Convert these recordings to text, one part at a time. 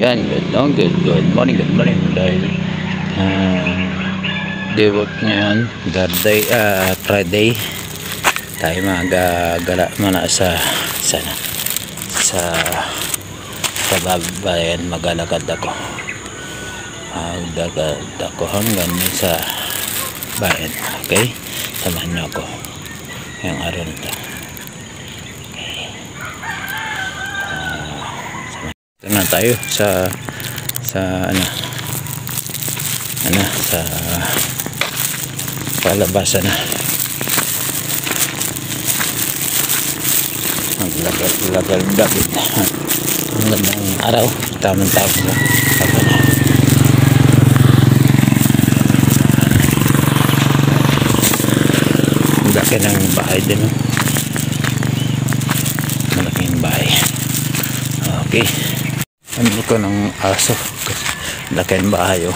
Yan, good morning, dahil debut ngayon, Friday tayo magagala muna sa babayan. Magalakad ako hanggang sa bayan. Okay, samahan niyo ako ngayong araw na ito. Ito na tayo sa palabasan na. Maglagal David. Ang gandang araw, tamang-tamang na. Ang laki ng bahay din. Malaking bahay. Okay. Ano ko ng aso. Laki ng bahay.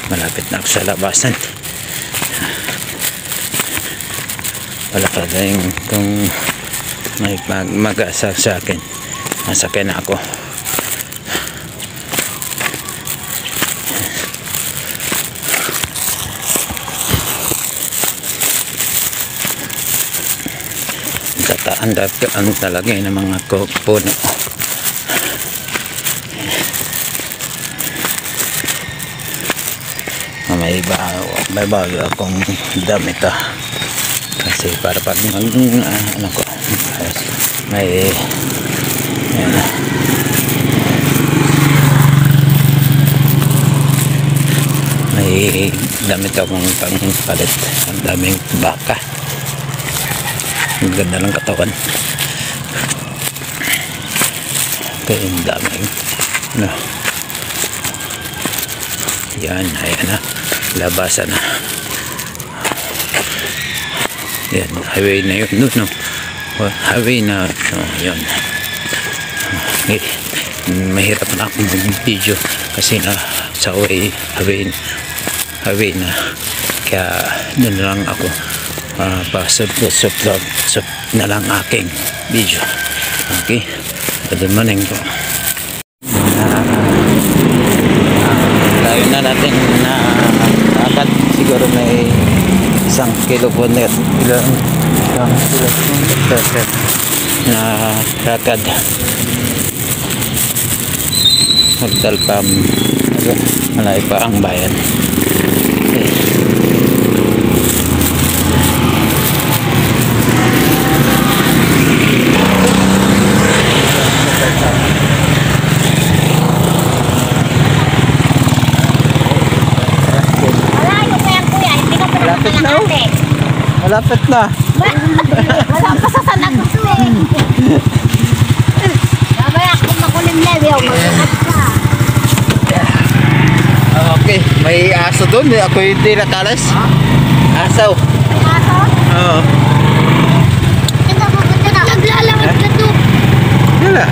Malapit na ako sa labasan. Wala ka rin kung may mag-asal sa akin. Masakay na ako. Ang talagay ng mga puno. May bago akong damit kasi para pag ano ko may damit akong pangpalit. Ang daming baka, ang ganda ng katawan. Okay, ang daming yan, ayan na, labasan na. Yan, highway na yun, no? Highway na, yun. Okay. Mahirap na akong mag-video kasi sa highway na, kaya doon lang ako pa-sub na lang aking video. Okay, good morning po. Layo na natin na lakad, siguro may 1 kilometer na lakad. Magtalpam, malay pa ang bayan. Okay. Malapit na. Wala pa sa sanag ko eh. Mamaya kung makulimlew yung magkakad ka. Okay, may aso doon. Ako hindi nakalas. Asaw. May aso? Oo. Ito mo ganda na. Naglalawad ka to. Wala.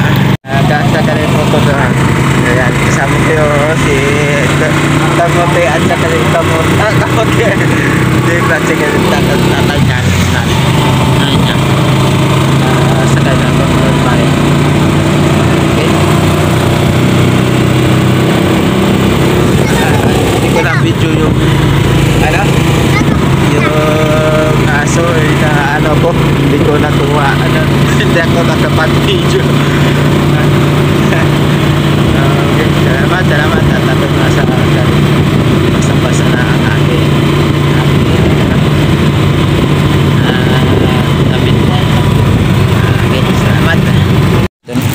Kasa ka rin mo ko doon. Ayan, kasama ko yun si Tamote at saka rin Tamote. Hindi ba sige rin tatay niya. Nanay niya. Sakay na ako doon tayo. Okay. Hindi ko na video yung yung aso na ko. Hindi ko nakuha. Hindi ako nakapag-video. Salamat at tapos nasa basa na ang aking damit. Okay, salamat.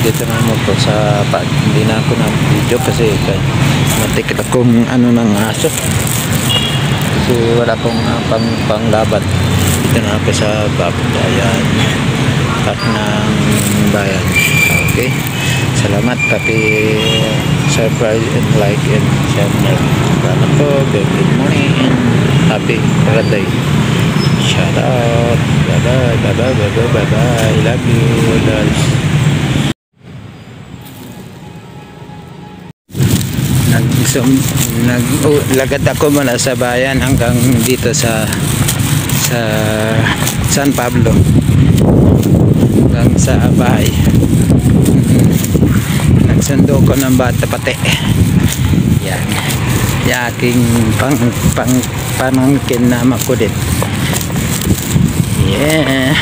Dito na mo po sa hindi na ako na video kasi matikit akong ng aso kasi wala akong panglaban. Dito na ako sa bayan, part ng bayan. Okay, salamat, subscribe and like and share. Salamat po, good morning and happy Friday. Shout out, bye-bye, love you guys. Naglagad ako muna sa bayan hanggang dito sa San Pablo hanggang sa bahay. ko ng bata pati. Yan. Yung aking pamangkin na makulit. Yeah.